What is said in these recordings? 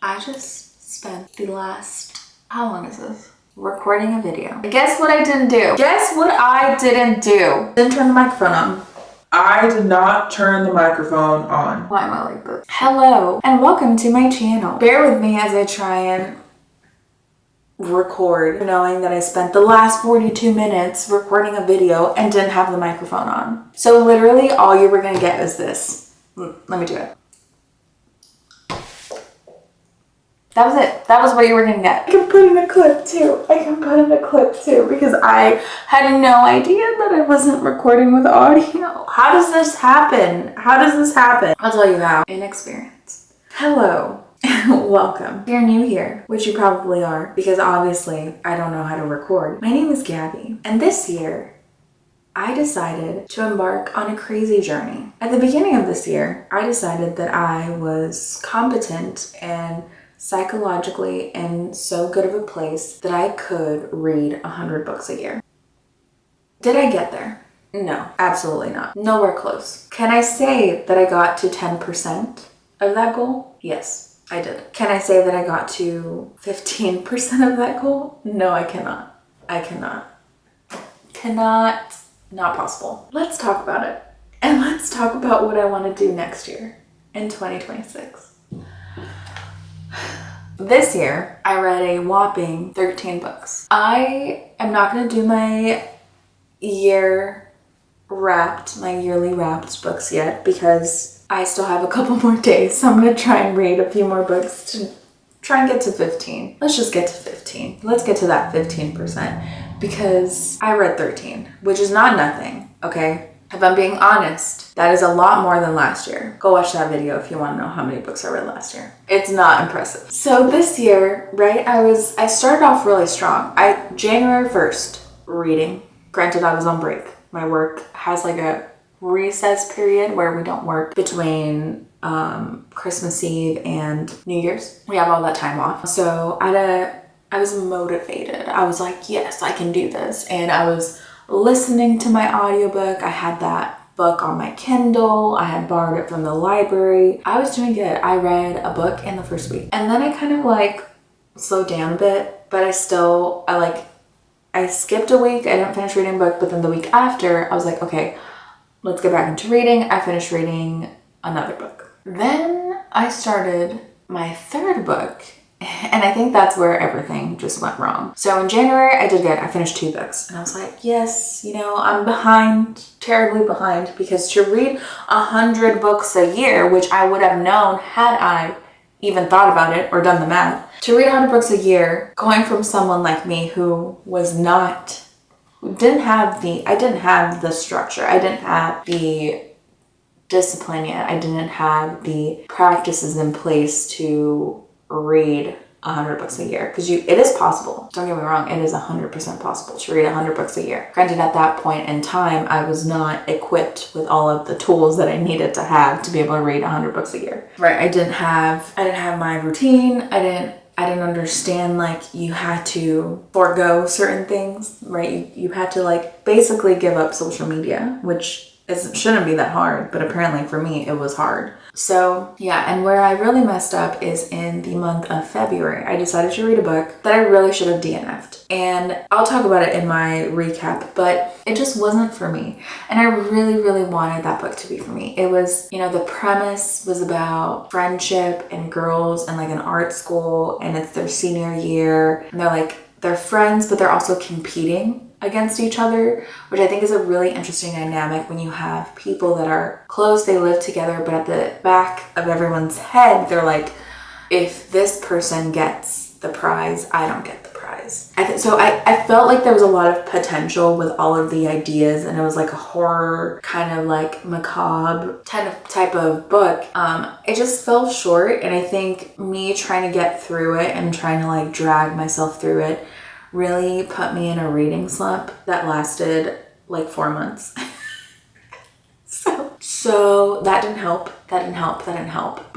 I just spent the last, how long is this? Recording a video. Guess what I didn't do? Guess what I didn't do? Didn't turn the microphone on. I did not turn the microphone on. Why am I like this? Hello and welcome to my channel. Bear with me as I try and record, knowing that I spent the last 42 minutes recording a video and didn't have the microphone on. So literally all you were gonna get is this. Let me do it. That was it. That was what you were gonna get. I can put in a clip too. Because I had no idea that I wasn't recording with audio. How does this happen? I'll tell you how. Inexperience. Hello. Welcome. If you're new here, which you probably are, because obviously I don't know how to record. My name is Gabby, and this year I decided to embark on a crazy journey. At the beginning of this year, I decided that I was competent and psychologically in so good of a place that I could read 100 books a year. Did I get there? No, absolutely not. Nowhere close. Can I say that I got to 10% of that goal? Yes, I did. Can I say that I got to 15% of that goal? No, I cannot. Not possible. Let's talk about it. And let's talk about what I want to do next year in 2026. This year, I read a whopping 13 books. I am not going to do my yearly wrapped books yet because I still have a couple more days. So I'm going to try and read a few more books to try and get to 15. Let's just get to 15. Let's get to that 15% because I read 13, which is not nothing, okay? If I'm being honest, that is a lot more than last year. Go watch that video if you want to know how many books I read last year. It's not impressive. So this year, right, I started off really strong. January 1st, reading. Granted, I was on break. My work has like a recess period where we don't work between Christmas Eve and New Year's. We have all that time off. So I was motivated. I was like, yes, I can do this. And I was listening to my audiobook. I had that book on my Kindle. I had borrowed it from the library. I was doing good. I read a book in the first week. And then I kind of like slowed down a bit, but I skipped a week. I didn't finish reading a book, but then the week after I was like, okay, let's get back into reading. I finished reading another book. Then I started my third book. And I think that's where everything just went wrong. So in January, I did good. I finished 2 books. And I was like, yes, I'm behind, terribly behind, because to read 100 books a year, which I would have known had I even thought about it or done the math, to read 100 books a year, going from someone like me who didn't have the structure. I didn't have the discipline yet. I didn't have the practices in place to read 100 books a year, because it is possible. Don't get me wrong, it is 100% possible to read 100 books a year. Granted, at that point in time, I was not equipped with all of the tools that I needed to have to be able to read 100 books a year. Right, I didn't have my routine. I didn't understand like you had to forego certain things, right? You had to like basically give up social media, which shouldn't be that hard, but apparently for me it was hard. So yeah, and where I really messed up is in the month of February. I decided to read a book that I really should have DNF'd. And I'll talk about it in my recap, but it just wasn't for me. And I really, really wanted that book to be for me. It was, the premise was about friendship and girls and like an art school, and it's their senior year. And they're friends, but they're also competing against each other, which I think is a really interesting dynamic when you have people that are close, they live together, but at the back of everyone's head, they're like, if this person gets the prize, I don't get the prize. I felt like there was a lot of potential with all of the ideas, and it was like a horror kind of like macabre type of book. It just fell short, and I think me trying to get through it and trying to like drag myself through it really put me in a reading slump that lasted like 4 months. So that didn't help. But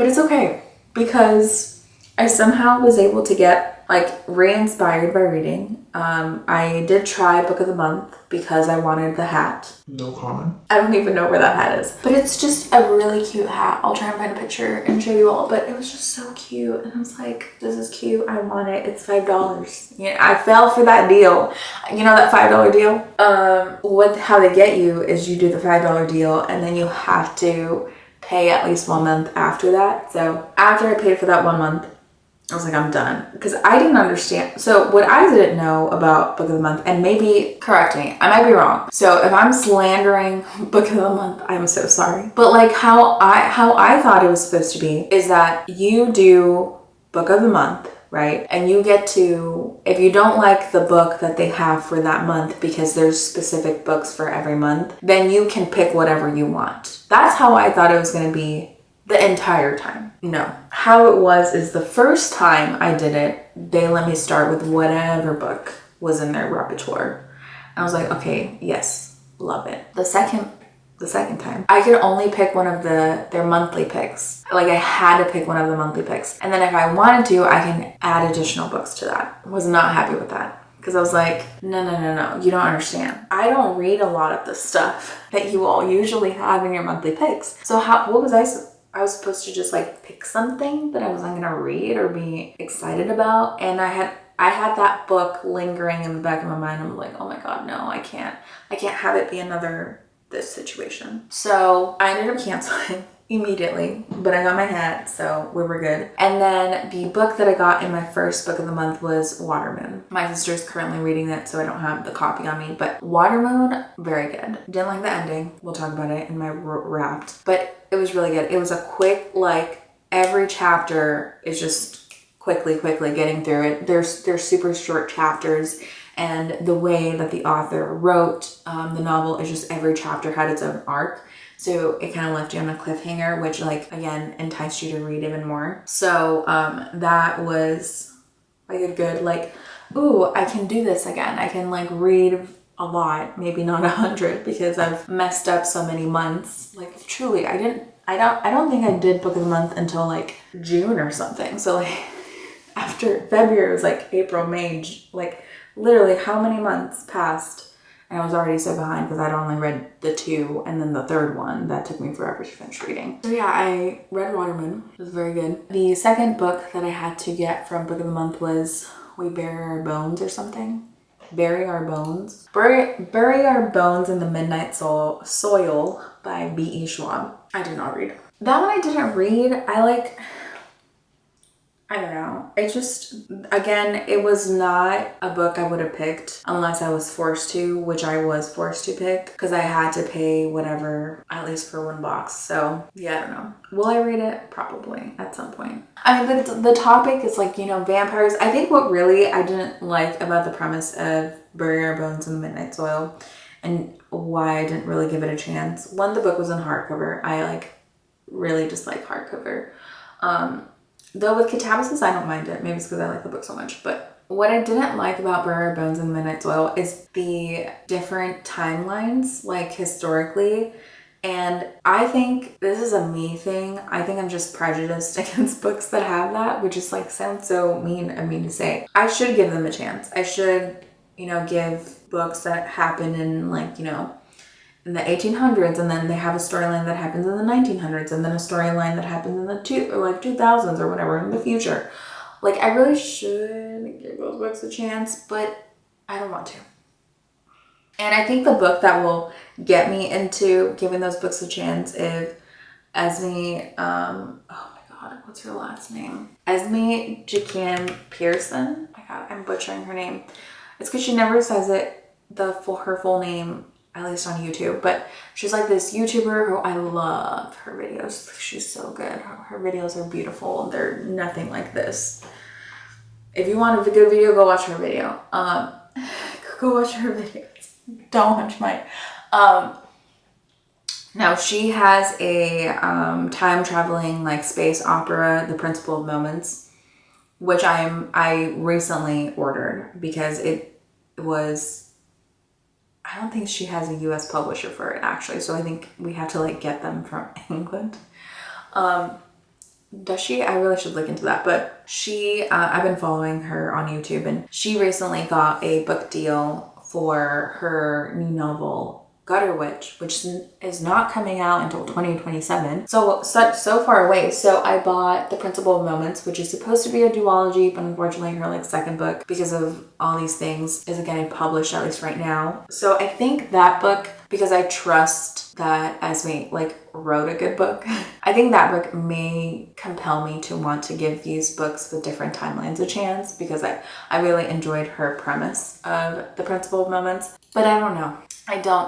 it's okay, because I somehow was able to get like re-inspired by reading. I did try Book of the Month because I wanted the hat. No comment. I don't even know where that hat is, but it's just a really cute hat. I'll try and find a picture and show you all, but it was just so cute. And I was like, this is cute. I want it. It's $5. Yeah, I fell for that deal. You know that $5 deal? How they get you is you do the $5 deal and then you have to pay at least 1 month after that. So after I paid for that 1 month, I was like, I'm done. Because I didn't understand. So what I didn't know about Book of the Month, and maybe correct me, I might be wrong. So if I'm slandering Book of the Month, I'm so sorry. But like how I thought it was supposed to be is that you do Book of the Month, right? And you get to, if you don't like the book that they have for that month, because there's specific books for every month, then you can pick whatever you want. That's how I thought it was going to be the entire time. No. How it was is the first time I did it, they let me start with whatever book was in their repertoire. I was like, okay, yes, love it. The second time, I could only pick one of their monthly picks. Like I had to pick one of the monthly picks. And then if I wanted to, I can add additional books to that. Was not happy with that. Because I was like, no, you don't understand. I don't read a lot of the stuff that you all usually have in your monthly picks. So what was I was supposed to just like pick something that I wasn't gonna read or be excited about. And I had that book lingering in the back of my mind. I'm like, oh my God, no, I can't have it be another this situation. So I ended up canceling immediately, but I got my hat, so we were good. And then the book that I got in my first Book of the Month was Watermoon. My sister's currently reading that, so I don't have the copy on me, but Watermoon, very good. Didn't like the ending. We'll talk about it in my Wrapped, but it was really good. It was a quick, like every chapter is just quickly getting through it. They're super short chapters. And the way that the author wrote the novel is just every chapter had its own arc. So it kind of left you on a cliffhanger, which like, again, enticed you to read even more. So that was like a good, like, ooh, I can do this again. I can like read a lot, maybe not 100 because I've messed up so many months. Like truly, I don't think I did Book of the Month until like June or something. So like after February, it was like April, May, like literally how many months passed and I was already so behind because I'd only read the 2 and then the third one that took me forever to finish reading. So yeah, I read Watermoon. It was very good. The second book that I had to get from Book of the Month was We Bury Our Bones or something. Bury Our Bones. Bury Our Bones in the Midnight Soil by B.E. Schwab. I did not read. That one I didn't read. I don't know. It just, again, it was not a book I would have picked unless I was forced to, which I was forced to pick because I had to pay whatever, at least for one box. So yeah, I don't know. Will I read it? Probably at some point. I mean, the topic is like, you know, vampires. I think what really I didn't like about the premise of Bury Our Bones in the Midnight Soil and why I didn't really give it a chance. One, the book was in hardcover. I like really dislike hardcover. Though with Catabasis, I don't mind it. Maybe it's because I like the book so much. But what I didn't like about Bury Our Bones in the Midnight Soil is the different timelines, like historically. And I think this is a me thing. I think I'm just prejudiced against books that have that, which is like sounds so mean of me to say. I should give them a chance. I should, you know, give books that happen in like, you know, in the 1800s, and then they have a storyline that happens in the 1900s, and then a storyline that happens in the 2000s or whatever in the future. Like, I really should give those books a chance, but I don't want to. And I think the book that will get me into giving those books a chance is Esme, oh my God, what's her last name? Esme Jacan Pearson. Oh my God, I'm butchering her name. It's because she never says it, her full name, at least on YouTube, but she's like this YouTuber who I love her videos. She's so good. Her videos are beautiful. They're nothing like this. If you want a good video, go watch her video. Go watch her videos. Don't watch mine. Now she has a time traveling like space opera, The Principle of Moments, which I recently ordered because it was, I don't think she has a US publisher for it actually, so I think we have to like get them from England. Does she? I really should look into that. But she, I've been following her on YouTube, and she recently got a book deal for her new novel, Gutter Witch, which is not coming out until 2027. So far away. So I bought The Principle of Moments, which is supposed to be a duology, but unfortunately her like second book, because of all these things, isn't getting published, at least right now. So I think that book, because I trust that Esme like wrote a good book, I think that book may compel me to want to give these books with different timelines a chance, because I really enjoyed her premise of The Principle of Moments. But I don't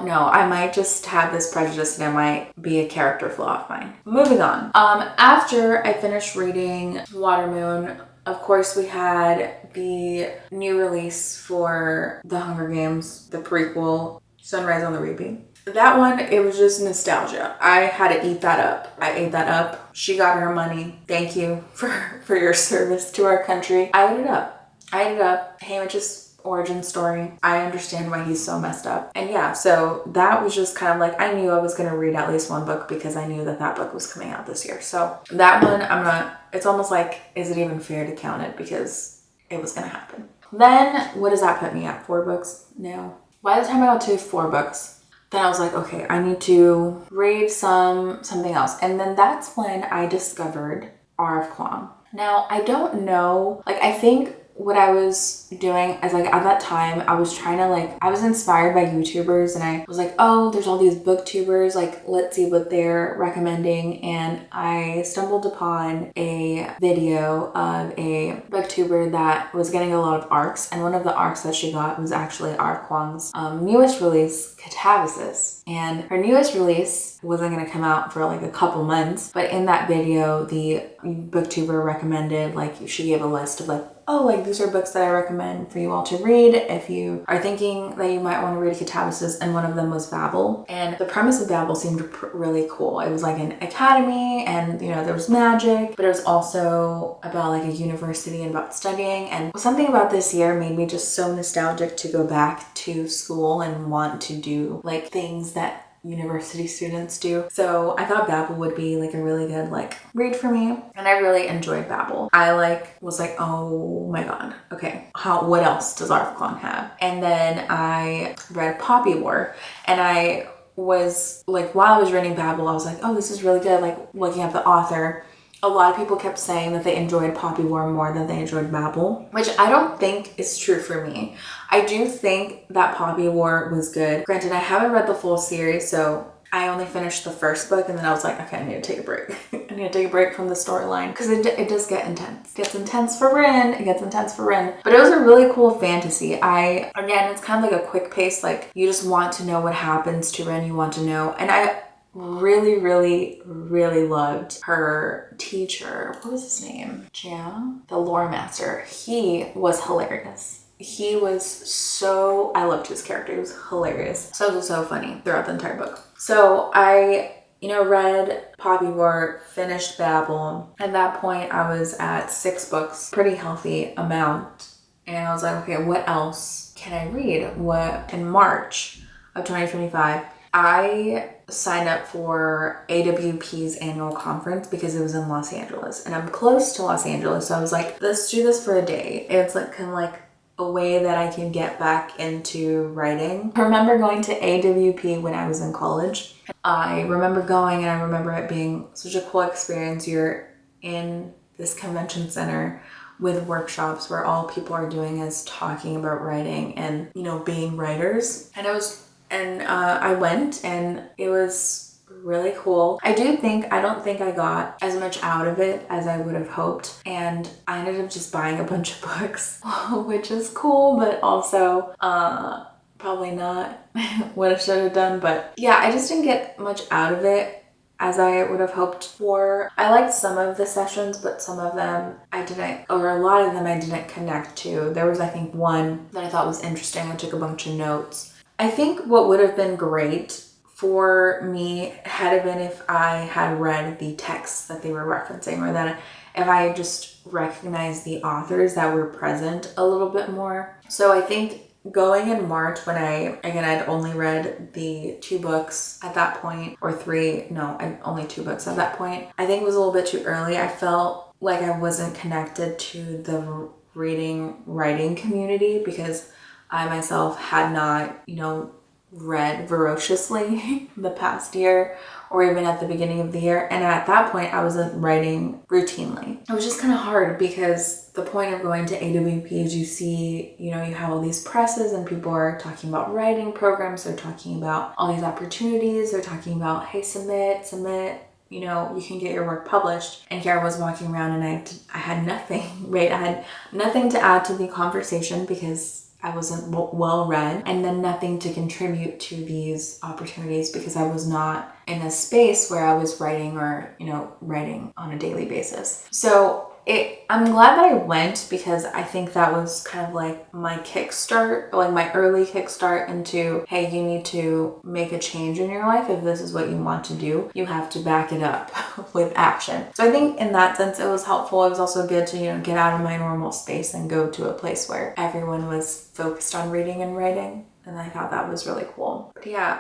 know. I might just have this prejudice, and it might be a character flaw of mine. Moving on. After I finished reading Watermoon, of course, we had the new release for The Hunger Games, the prequel, Sunrise on the Reaping. That one, it was just nostalgia. I had to eat that up. I ate that up. She got her money. Thank you for your service to our country. I ate it up. Haymitch's origin story. I understand why he's so messed up. And yeah, so that was just kind of like, I knew I was going to read at least one book, because I knew that book was coming out this year. So that one, it's almost like, is it even fair to count it, because it was going to happen. Then what does that put me at? 4 books now? By the time I got to 4 books, then I was like, okay, I need to read something else. And then that's when I discovered R.F. Kuang. Now, I don't know, like, I think what I was doing is like, at that time I was trying to like, I was inspired by YouTubers, and I was like, oh, there's all these booktubers, like let's see what they're recommending. And I stumbled upon a video of a booktuber that was getting a lot of arcs, and one of the arcs that she got was actually R.F. Kuang's newest release, Catabasis. And her newest release wasn't going to come out for like a couple months, but in that video the booktuber recommended, like, she gave a list of like, oh, like these are books that I recommend for you all to read if you are thinking that you might want to read Catabasis, and one of them was Babel. And the premise of Babel seemed really cool. It was like an academy, and there was magic, but it was also about like a university and about studying. And something about this year made me just so nostalgic to go back to school and want to do like things that university students do. So I thought Babel would be like a really good like read for me, and I really enjoyed Babel. I was like, oh my god, okay, what else does R.F. Kuang have? And then I read Poppy War, and I was like, while I was reading Babel, I was like, oh, this is really good, like looking up the author. A lot of people kept saying that they enjoyed Poppy War more than they enjoyed Babel, which I don't think is true for me. I do think that Poppy War was good. Granted, I haven't read the full series, so I only finished the first book, and then I was like, okay, I need to take a break. I need to take a break from the storyline, because it does get intense. It gets intense for Rin. But it was a really cool fantasy. Again, it's kind of like a quick pace, like you just want to know what happens to Rin. You want to know. And I really, really, really loved her teacher. What was his name? Jia? The lore master. He was hilarious. I loved his character. He was hilarious. So funny throughout the entire book. So I read Poppy War, finished Babel. At that point, I was at 6 books, pretty healthy amount. And I was like, okay, what else can I read? In March of 2025, I signed up for AWP's annual conference because it was in Los Angeles, and I'm close to Los Angeles. So I was like, let's do this for a day. It's like kind of like a way that I can get back into writing. I remember going to AWP when I was in college. I remember going, and I remember it being such a cool experience. You're in this convention center with workshops where all people are doing is talking about writing and, being writers. And I went, and it was really cool. I don't think I got as much out of it as I would have hoped, and I ended up just buying a bunch of books, which is cool, but also probably not what I should have done. But yeah, I just didn't get much out of it as I would have hoped for. I liked some of the sessions, but some of them I didn't, or a lot of them I didn't connect to. There was, I think, one that I thought was interesting. I took a bunch of notes. I think what would have been great for me had it been if I had read the texts that they were referencing, or that if I just recognized the authors that were present a little bit more. So I think going in March when I'd only read the 2 books at that point, or 3, no, only 2 books at that point. I think it was a little bit too early. I felt like I wasn't connected to the writing community because I myself had not, read voraciously the past year or even at the beginning of the year. And at that point, I wasn't writing routinely. It was just kind of hard because the point of going to AWP is you see, you have all these presses and people are talking about writing programs. They're talking about all these opportunities. They're talking about, hey, submit, you can get your work published. And here I was walking around and I had nothing, right? I had nothing to add to the conversation because I wasn't well read, and then nothing to contribute to these opportunities because I was not in a space where I was writing or, writing on a daily basis. So I'm glad that I went because I think that was kind of like my kickstart, like my early kickstart into, hey, you need to make a change in your life. If this is what you want to do, you have to back it up with action. So I think in that sense, it was helpful. It was also good to, get out of my normal space and go to a place where everyone was focused on reading and writing. And I thought that was really cool. But yeah,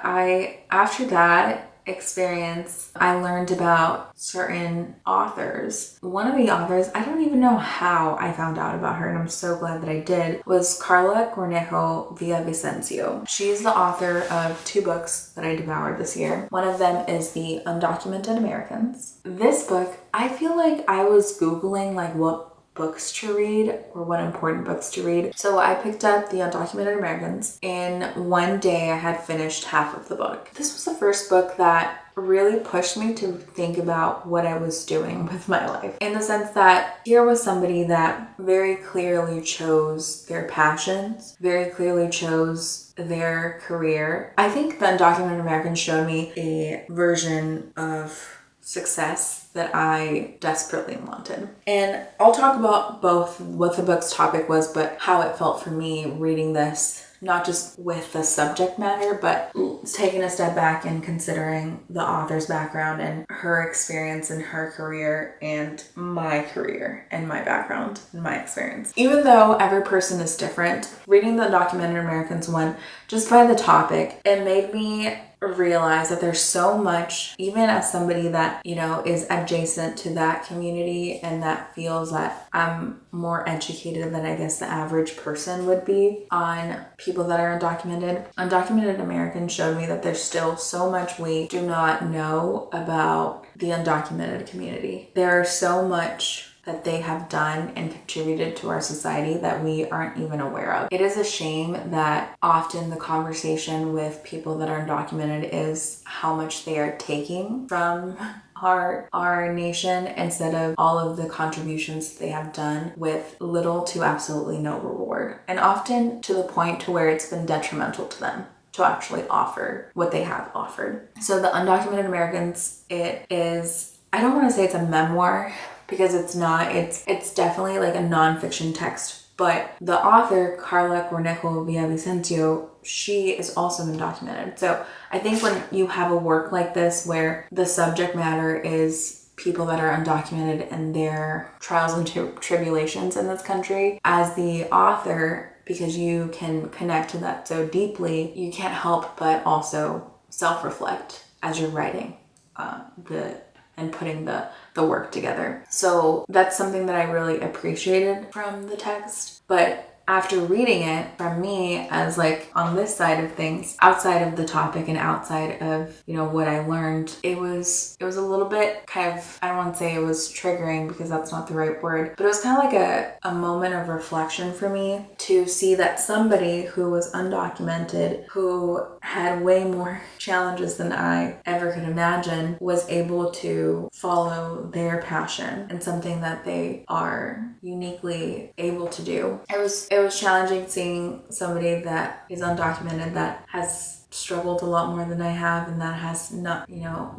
after that experience, I learned about certain authors. One of the authors, I don't even know how I found out about her, and I'm so glad that I did, was Carla Cornejo Villavicencio. She's the author of 2 books that I devoured this year. One of them is The Undocumented Americans. This book, I feel like I was Googling like what books to read or what important books to read. So I picked up The Undocumented Americans. In one day, I had finished half of the book. This was the first book that really pushed me to think about what I was doing with my life. In the sense that here was somebody that very clearly chose their passions, very clearly chose their career. I think The Undocumented Americans showed me a version of success that I desperately wanted. And I'll talk about both what the book's topic was, but how it felt for me reading this, not just with the subject matter, but taking a step back and considering the author's background and her experience in her career and my career and my background and my experience. Even though every person is different, reading The Undocumented Americans one, just by the topic, it made me realize that there's so much, even as somebody that, is adjacent to that community and that feels that I'm more educated than I guess the average person would be on people that are undocumented. Undocumented Americans showed me that there's still so much we do not know about the undocumented community. There's so much that they have done and contributed to our society that we aren't even aware of. It is a shame that often the conversation with people that are undocumented is how much they are taking from our nation instead of all of the contributions they have done with little to absolutely no reward. And often to the point to where it's been detrimental to them to actually offer what they have offered. So The Undocumented Americans, it is, I don't want to say it's a memoir, because it's not. It's definitely like a nonfiction text. But the author, Carla Cornejo Villavicencio, she is also undocumented. So I think when you have a work like this where the subject matter is people that are undocumented and their trials and tribulations in this country, as the author, because you can connect to that so deeply, you can't help but also self-reflect as you're writing and putting the work together. So that's something that I really appreciated from the text. But after reading it, from me as like on this side of things, outside of the topic and outside of, what I learned, it was a little bit kind of, I don't want to say it was triggering because that's not the right word, but it was kind of like a moment of reflection for me to see that somebody who was undocumented, who had way more challenges than I ever could imagine, was able to follow their passion and something that they are uniquely able to do. It was challenging seeing somebody that is undocumented that has struggled a lot more than I have and that has not,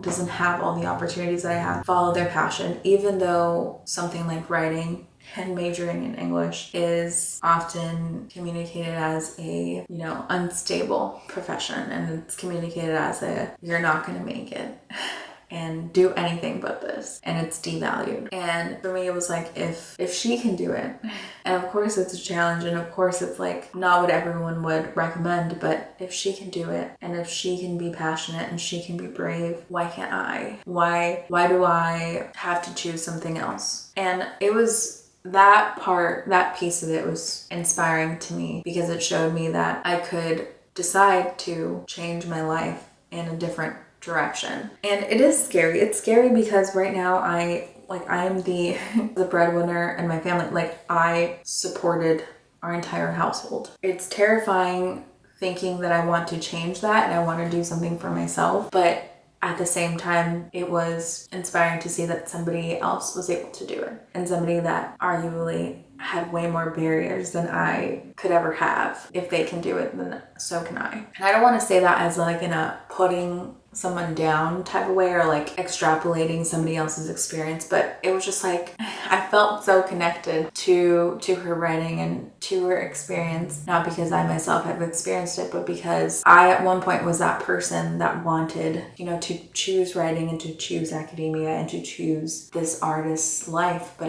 doesn't have all the opportunities that I have, follow their passion, even though something like writing and majoring in English is often communicated as a, unstable profession, and it's communicated as you're not going to make it. and do anything but this, and it's devalued. And for me, it was like, if she can do it, and of course it's a challenge, and of course it's like not what everyone would recommend, but if she can do it, and if she can be passionate and she can be brave, why can't I? Why do I have to choose something else? And it was that piece of it was inspiring to me, because it showed me that I could decide to change my life in a different direction. And it is scary. It's scary because right now I am the breadwinner in my family. Like, I supported our entire household. It's terrifying thinking that I want to change that and I want to do something for myself, but at the same time, it was inspiring to see that somebody else was able to do it, and somebody that arguably had way more barriers than I could ever have. If they can do it, then so can I. And I don't want to say that as like in a putting someone down type of way, or like extrapolating somebody else's experience, but it was just like I felt so connected to her writing and to her experience, not because I myself have experienced it, but because I at one point was that person that wanted, to choose writing and to choose academia and to choose this artist's life, but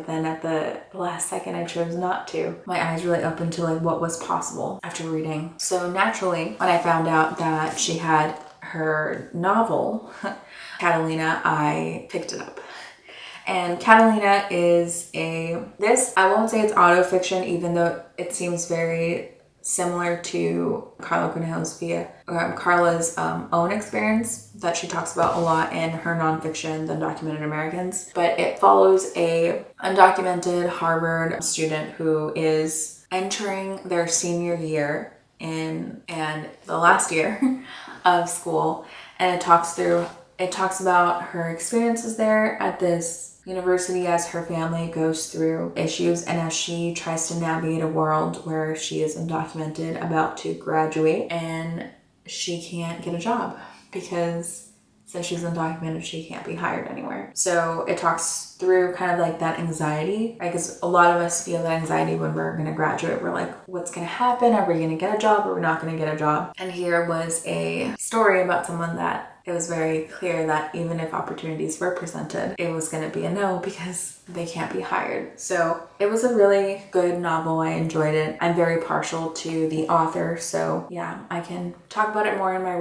then at the last second I chose not to. My eyes really opened to like what was possible after reading. So naturally, when I found out that she had her novel, Catalina, I picked it up. And Catalina is I won't say it's autofiction, even though it seems very similar to Carla Carla's own experience that she talks about a lot in her nonfiction, The Undocumented Americans. But it follows a undocumented Harvard student who is entering their senior year and the last year of school, and it talks about her experiences there at this university as her family goes through issues, and as she tries to navigate a world where she is undocumented, about to graduate, and she can't get a job because since she's undocumented, she can't be hired anywhere. So it talks through kind of like that anxiety. I guess a lot of us feel that anxiety when we're going to graduate. We're like, what's going to happen? Are we going to get a job or we're not going to get a job? And here was a story about someone that it was very clear that even if opportunities were presented, it was going to be a no because they can't be hired. So it was a really good novel. I enjoyed it. I'm very partial to the author, so yeah, I can talk about it more in my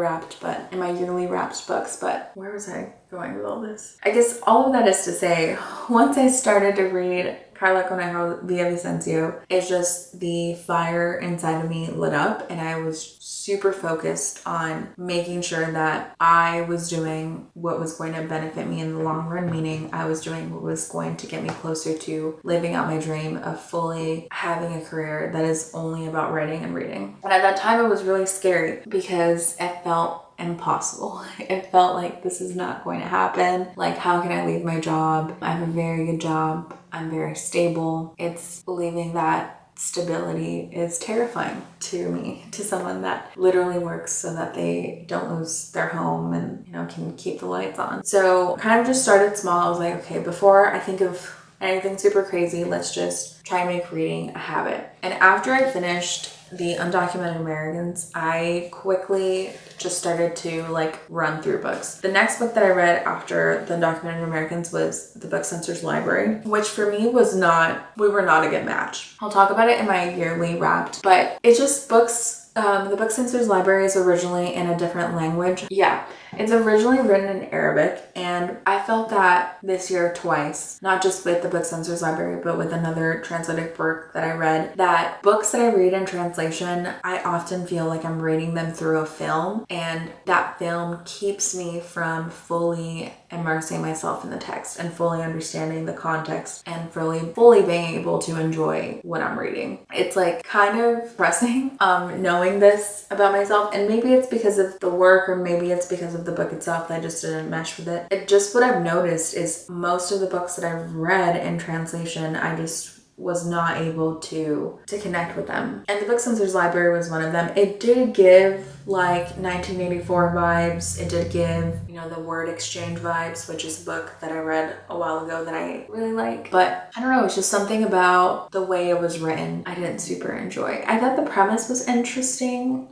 yearly Wrapped books. But where was I going with all this? I guess all of that is to say, once I started to read Carla Conejo Villavicencio, it's just the fire inside of me lit up, and I was super focused on making sure that I was doing what was going to benefit me in the long run, meaning I was doing what was going to get me closer to living out my dream of fully having a career that is only about writing and reading. And at that time, it was really scary because it felt impossible. It felt like this is not going to happen. Like, how can I leave my job? I have a very good job. I'm very stable. It's believing that stability is terrifying to me, to someone that literally works so that they don't lose their home and, can keep the lights on. So kind of just started small. I was like, okay, before I think of anything super crazy, let's just try and make reading a habit. And after I finished The Undocumented Americans, I quickly just started to run through books. The next book that I read after The Undocumented Americans was The Book Censors Library, which for me we were not a good match. I'll talk about it in my yearly Wrapped, but it's just books. The Book Censors Library is originally in a different language. Yeah, it's originally written in Arabic, and I felt that this year twice, not just with the Book Censors Library, but with another translated work that I read, that books that I read in translation, I often feel like I'm reading them through a film, and that film keeps me from fully immersing myself in the text and fully understanding the context and fully being able to enjoy what I'm reading. It's kind of depressing knowing this about myself, and maybe it's because of the work or maybe it's because of the book itself that I just didn't mesh with it. What I've noticed is most of the books that I've read in translation, I just was not able to connect with them. And The Book Censors Library was one of them. It did give 1984 vibes. It did give, the Word Exchange vibes, which is a book that I read a while ago that I really like. But I don't know, it's just something about the way it was written I didn't super enjoy. I thought the premise was interesting.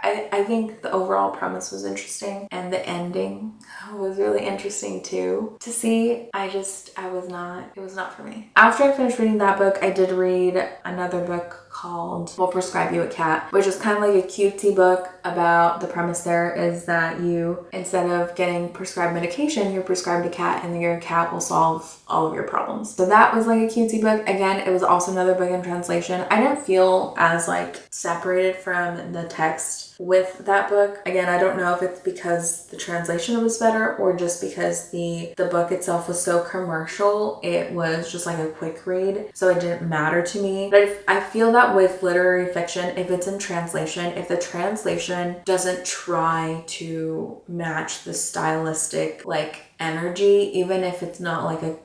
I think the overall premise was interesting, and the ending was really interesting too to see. It was not for me. After I finished reading that book, I did read another book called We'll Prescribe You a Cat, which is kind of like a cutesy book. About the premise there is that you, instead of getting prescribed medication, you're prescribed a cat, and your cat will solve all of your problems. So that was like a cutesy book. Again, it was also another book in translation. I didn't feel as like separated from the text with that book. Again, I don't know if it's because the translation was better or just because the book itself was so commercial. It was just like a quick read, so it didn't matter to me. But I feel that with literary fiction, if it's in translation, if the translation doesn't try to match the stylistic like energy, even if it's not like a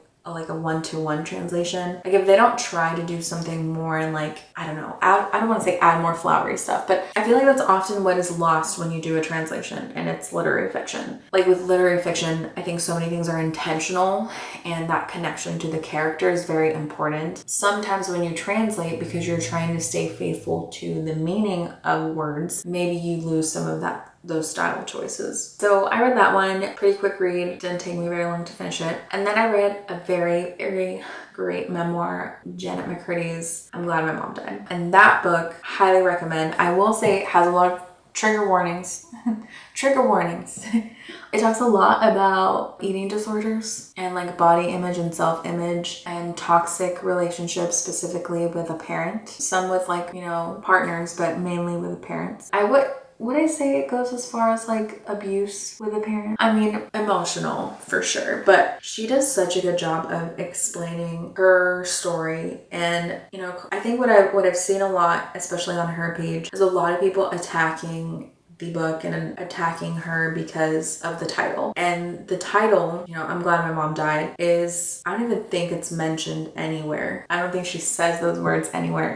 one-to-one translation, like if they don't try to do something more and like, I don't know, I don't want to say add more flowery stuff, but I feel like that's often what is lost when you do a translation and it's literary fiction. Like with literary fiction, I think so many things are intentional, and that connection to the character is very important. Sometimes when you translate, because you're trying to stay faithful to the meaning of words, maybe you lose some of those style choices. So I read that one, pretty quick read, didn't take me very long to finish it. And then I read a very, very great memoir, Janet McCurdy's I'm Glad My Mom Died. And that book, highly recommend. I will say it has a lot of trigger warnings. Trigger warnings. It talks a lot about eating disorders and like body image and self-image and toxic relationships, specifically with a parent. Some with like, partners, but mainly with parents. Would I say it goes as far as like abuse with a parent? I mean, emotional for sure, but she does such a good job of explaining her story. And, I think what I've seen a lot, especially on her page, is a lot of people attacking the book and attacking her because of the title. And the title, I'm Glad My Mom Died, is, I don't even think it's mentioned anywhere. I don't think she says those words anywhere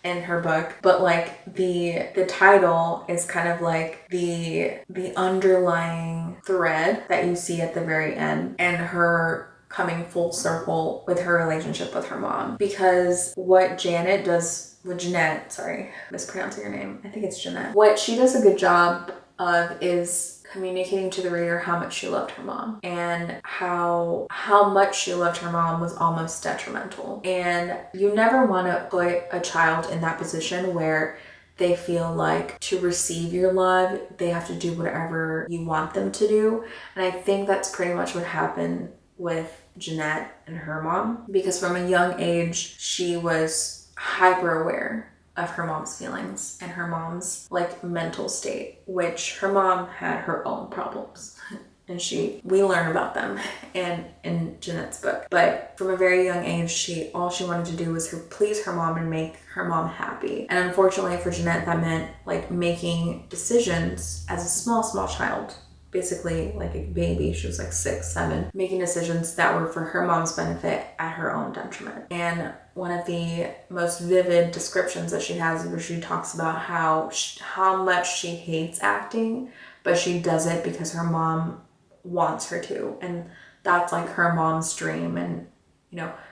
in her book, but like the title is kind of like the underlying thread that you see at the very end, and her coming full circle with her relationship with her mom. Because what Jeanette, sorry, mispronouncing her name, I think it's Jeanette. What she does a good job of is communicating to the reader how much she loved her mom, and how much she loved her mom was almost detrimental. And you never want to put a child in that position where they feel like to receive your love, they have to do whatever you want them to do. And I think that's pretty much what happened with Jeanette and her mom, because from a young age, she was hyper aware of her mom's feelings and her mom's like mental state, which her mom had her own problems. And we learn about them in Jeanette's book. But from a very young age, all she wanted to do was please her mom and make her mom happy. And unfortunately for Jeanette, that meant like making decisions as a small child, basically like a baby. She was like 6, 7, making decisions that were for her mom's benefit at her own detriment. And one of the most vivid descriptions that she has, where she talks about how much she hates acting, but she does it because her mom wants her to. And that's like her mom's dream. And,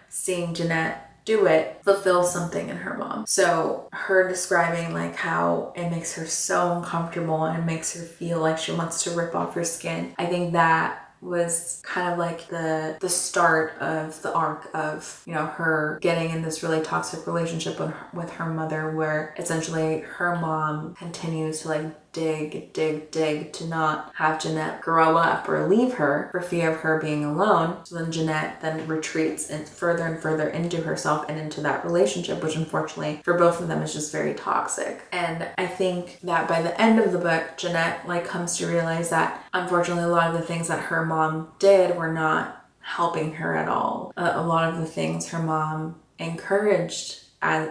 seeing Jeanette do it fulfills something in her mom. So her describing like how it makes her so uncomfortable and makes her feel like she wants to rip off her skin, I think that was kind of like the start of the arc of, her getting in this really toxic relationship with her mother, where essentially her mom continues to like dig to not have Jeanette grow up or leave her for fear of her being alone. So then Jeanette then retreats and further into herself and into that relationship, which unfortunately for both of them is just very toxic. And I think that by the end of the book, Jeanette like comes to realize that unfortunately a lot of the things that her mom did were not helping her at all. A lot of the things her mom encouraged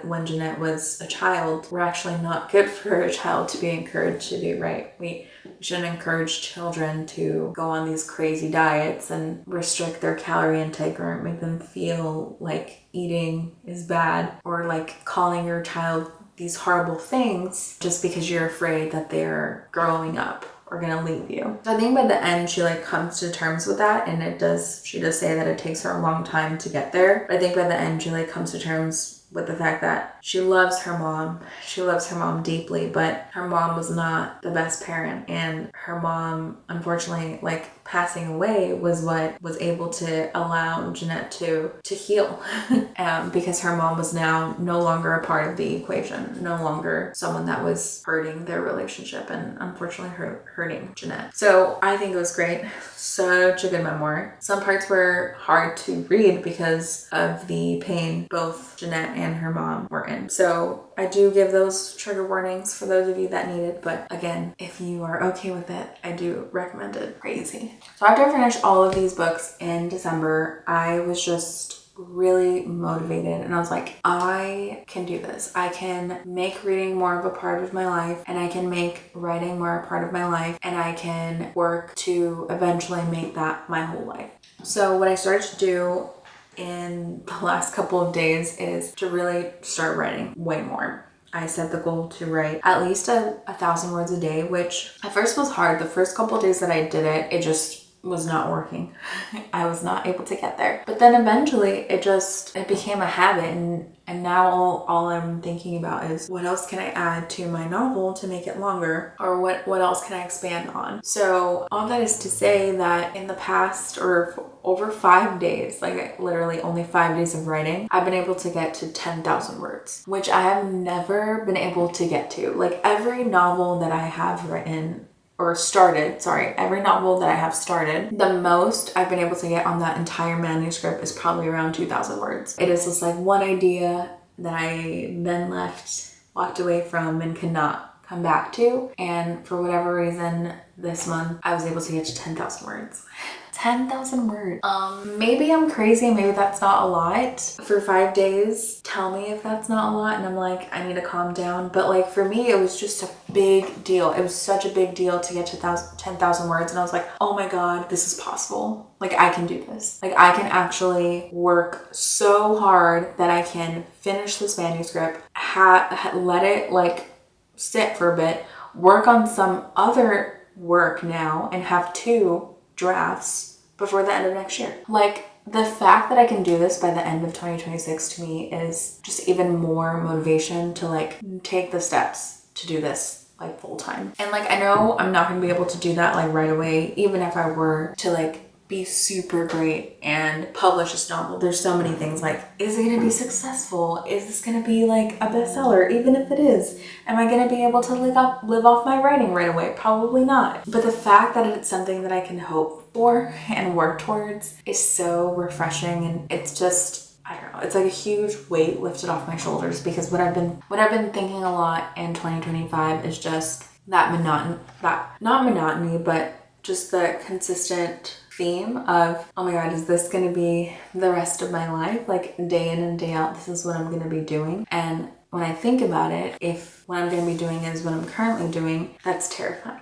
when Jeanette was a child were actually not good for a child to be encouraged to do, right? We shouldn't encourage children to go on these crazy diets and restrict their calorie intake, or make them feel like eating is bad, or like calling your child these horrible things just because you're afraid that they're growing up or gonna leave you. So I think by the end she like comes to terms with that, and she does say that it takes her a long time to get there. But I think by the end she like comes to terms with the fact that she loves her mom. She loves her mom deeply, but her mom was not the best parent. And her mom, unfortunately, like passing away was what was able to allow Jeanette to heal. Because her mom was now no longer a part of the equation, no longer someone that was hurting their relationship and unfortunately hurting Jeanette. So I think it was great. Such a good memoir. Some parts were hard to read because of the pain both Jeanette and her mom were in. So I do give those trigger warnings for those of you that need it, but again, if you are okay with it, I do recommend it. Crazy. So after I finished all of these books in December, I was just really motivated and I was like, I can do this. I can make reading more of a part of my life, and I can make writing more a part of my life, and I can work to eventually make that my whole life. So what I started to do in the last couple of days is to really start writing way more. I set the goal to write at least 1,000 words a day, which at first was hard. The first couple of days that I did it, it just was not working. I was not able to get there. But then eventually it became a habit, and now all I'm thinking about is what else can I add to my novel to make it longer, or what else can I expand on. So all that is to say that in the past, or over 5 days, like literally only 5 days of writing, I've been able to get to 10,000 words, which I have never been able to get to. Like every novel that I have written or started, every novel that I have started, the most I've been able to get on that entire manuscript is probably around 2,000 words. It is just like one idea that I then walked away from and could not come back to. And for whatever reason, this month I was able to get to 10,000 words. 10,000 words. Maybe I'm crazy, maybe that's not a lot. For 5 days, tell me if that's not a lot and I'm like, I need to calm down. But like for me, it was just a big deal. It was such a big deal to get to 10,000 words, and I was like, oh my God, this is possible. Like I can do this. Like I can actually work so hard that I can finish this manuscript, let it like sit for a bit, work on some other work now, and have 2 drafts before the end of next year. Like the fact that I can do this by the end of 2026 to me is just even more motivation to like take the steps to do this like full time. And like I know I'm not gonna be able to do that like right away, even if I were to like be super great and publish this novel. There's so many things like, is it gonna be successful? Is this gonna be like a bestseller? Even if it is, am I gonna be able to live off my writing right away? Probably not. But the fact that it's something that I can hope for and work towards is so refreshing, and it's just, I don't know, it's like a huge weight lifted off my shoulders, because what I've been thinking a lot in 2025 is just that not monotony, but just the consistent theme of, oh my God, is this going to be the rest of my life? Like day in and day out, this is what I'm going to be doing. And when I think about it, if what I'm going to be doing is what I'm currently doing, that's terrifying.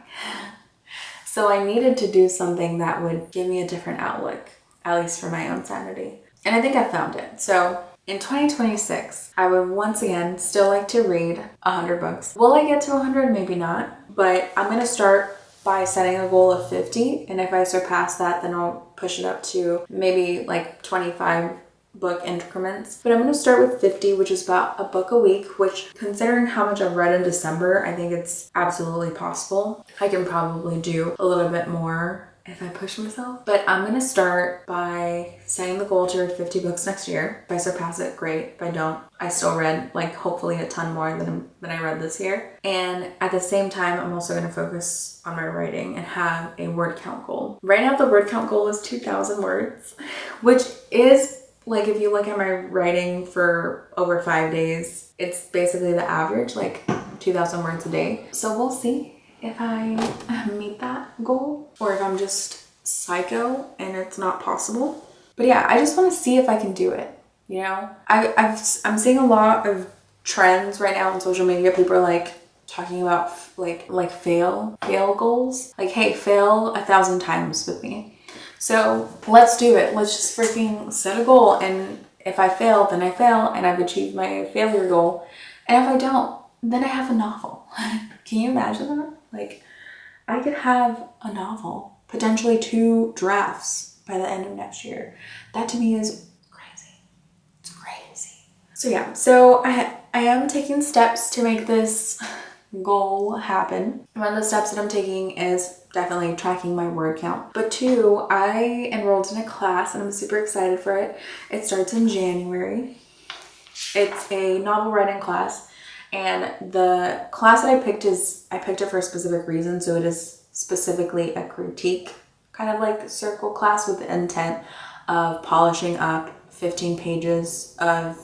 So I needed to do something that would give me a different outlook, at least for my own sanity. And I think I found it. So in 2026, I would once again still like to read 100 books. Will I get to 100? Maybe not. But I'm going to start by setting a goal of 50. And if I surpass that, then I'll push it up to maybe like 25 book increments. But I'm going to start with 50, which is about a book a week, which, considering how much I've read in December, I think it's absolutely possible. I can probably do a little bit more if I push myself. But I'm going to start by setting the goal to read 50 books next year. If I surpass it, great. If I don't, I still read like hopefully a ton more than I read this year. And at the same time, I'm also going to focus on my writing and have a word count goal. Right now, the word count goal is 2,000 words, which is, like, if you look at my writing for over 5 days, it's basically the average, like 2,000 words a day. So we'll see if I meet that goal or if I'm just psycho and it's not possible. But yeah, I just want to see if I can do it. You know, I'm seeing a lot of trends right now on social media. People are like talking about like fail goals. Like, hey, fail 1,000 times with me. So let's do it. Let's just freaking set a goal. And if I fail, then I fail and I've achieved my failure goal. And if I don't, then I have a novel. Can you imagine that? Like, I could have a novel, potentially 2 drafts by the end of next year. That to me is crazy. It's crazy. So yeah, so I am taking steps to make this goal happen. One of the steps that I'm taking is definitely tracking my word count. But two, I enrolled in a class and I'm super excited for it. It starts in January. It's a novel writing class, and the class that I picked it for a specific reason. So it is specifically a critique, kind of like circle class with the intent of polishing up 15 pages of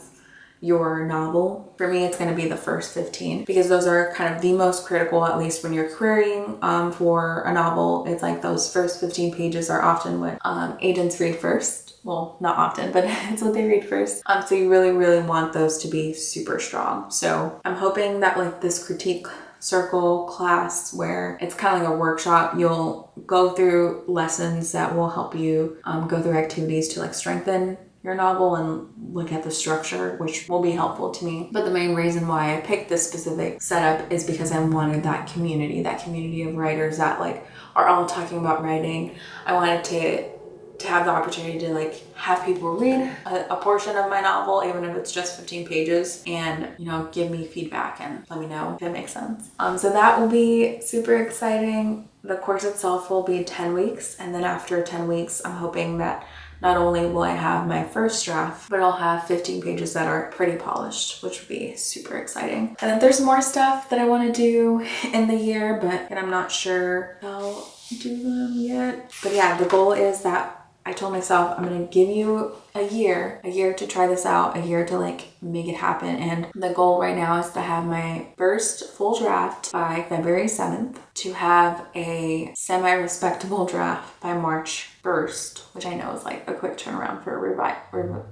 your novel. For me, it's going to be the first 15 because those are kind of the most critical, at least when you're querying for a novel. It's like those first 15 pages are often what agents read first. Well, not often, but it's what they read first. So you really, really want those to be super strong. So I'm hoping that like this critique circle class where it's kind of like a workshop, you'll go through lessons that will help you go through activities to like strengthen your novel and look at the structure, which will be helpful to me. But the main reason why I picked this specific setup is because I wanted that community of writers that like are all talking about writing. I wanted to have the opportunity to like have people read a portion of my novel, even if it's just 15 pages, and give me feedback and let me know if it makes sense. So that will be super exciting. The course itself will be 10 weeks, and then after 10 weeks, I'm hoping that not only will I have my first draft, but I'll have 15 pages that are pretty polished, which would be super exciting. And then there's more stuff that I want to do in the year, but I'm not sure I'll do them yet. But yeah, the goal is that I told myself I'm gonna give you a year to try this out, a year to like make it happen. And the goal right now is to have my first full draft by February 7th, to have a semi-respectable draft by March 1st, which I know is like a quick turnaround for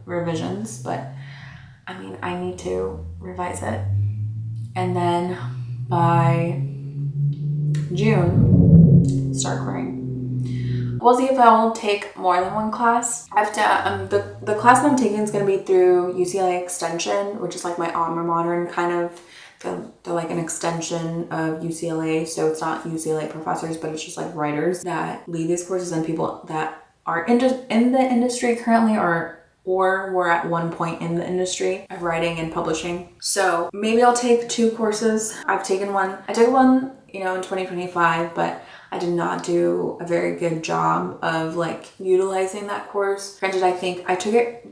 revisions, but I mean, I need to revise it. And then by June, start querying. We'll see if I'll take more than one class. I have to, the class that I'm taking is going to be through UCLA Extension, which is like my alma mater and kind of they're like an extension of UCLA. So it's not UCLA professors, but it's just like writers that lead these courses and people that are in the industry currently or were at one point in the industry of writing and publishing. So maybe I'll take 2 courses. I took one, in 2025, but I did not do a very good job of like utilizing that course. Granted, I think I took it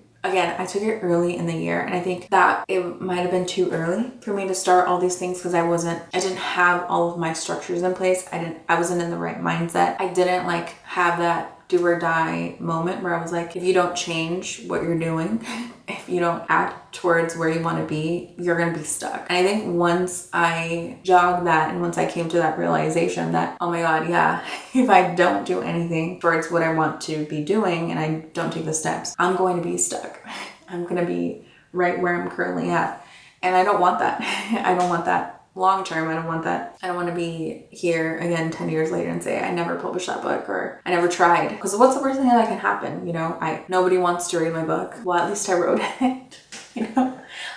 early in the year, and I think that it might have been too early for me to start all these things because I didn't have all of my structures in place. I wasn't in the right mindset. I didn't like have that do or die moment where I was like, if you don't change what you're doing, if you don't act towards where you want to be, you're going to be stuck. And I think once I jogged that and once I came to that realization that, oh my God, yeah, if I don't do anything towards what I want to be doing and I don't take the steps, I'm going to be stuck. I'm going to be right where I'm currently at. And I don't want that. I don't want that long term. I don't want that. I don't want to be here again 10 years later and say I never published that book or I never tried. Because what's the worst thing that can happen? Nobody wants to read my book. Well, at least I wrote it.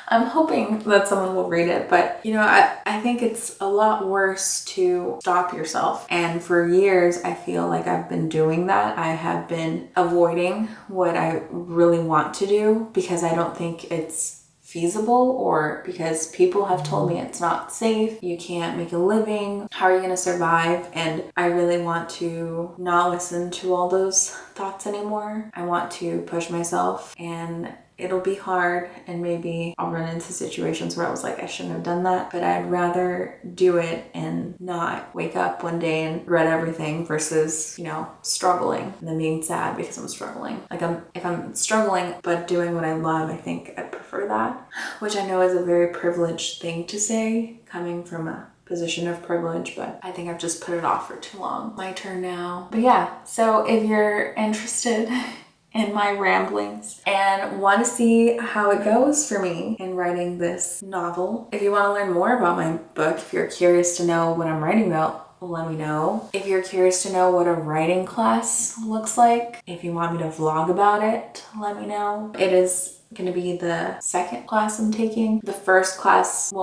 I'm hoping that someone will read it, but I think it's a lot worse to stop yourself. And for years, I feel like I've been doing that. I have been avoiding what I really want to do because I don't think it's feasible, or because people have told me it's not safe, you can't make a living, how are you going to survive? And I really want to not listen to all those thoughts anymore. I want to push myself, and it'll be hard, and maybe I'll run into situations where I was like, I shouldn't have done that, but I'd rather do it and not wake up one day and regret everything versus, struggling and then being sad because I'm struggling. If I'm struggling but doing what I love, I think I'd prefer that, which I know is a very privileged thing to say coming from a position of privilege, but I think I've just put it off for too long. My turn now. But yeah, so if you're interested in my ramblings and want to see how it goes for me in writing this novel, if you want to learn more about my book, if you're curious to know what I'm writing about, let me know. If you're curious to know what a writing class looks like, if you want me to vlog about it, let me know. It is going to be the second class I'm taking. The first class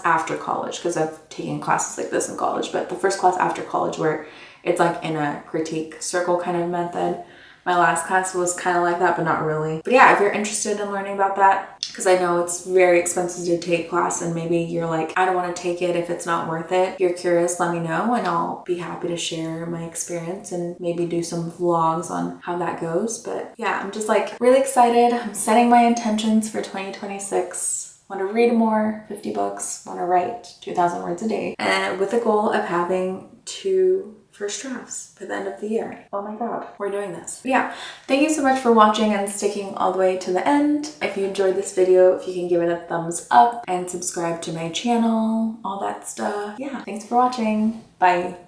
after college, because I've taken classes like this in college, but the first class after college where it's like in a critique circle kind of method. My last class was kind of like that, but not really. But yeah, if you're interested in learning about that, because I know it's very expensive to take class and maybe you're like, I don't want to take it if it's not worth it. If you're curious, let me know and I'll be happy to share my experience and maybe do some vlogs on how that goes. But yeah, I'm just like really excited. I'm setting my intentions for 2026. Want to read more, 50 books, want to write 2,000 words a day, and with the goal of having 2 first drafts by the end of the year. Oh my god, we're doing this. But yeah, thank you so much for watching and sticking all the way to the end. If you enjoyed this video, if you can give it a thumbs up and subscribe to my channel, all that stuff. Yeah, thanks for watching. Bye.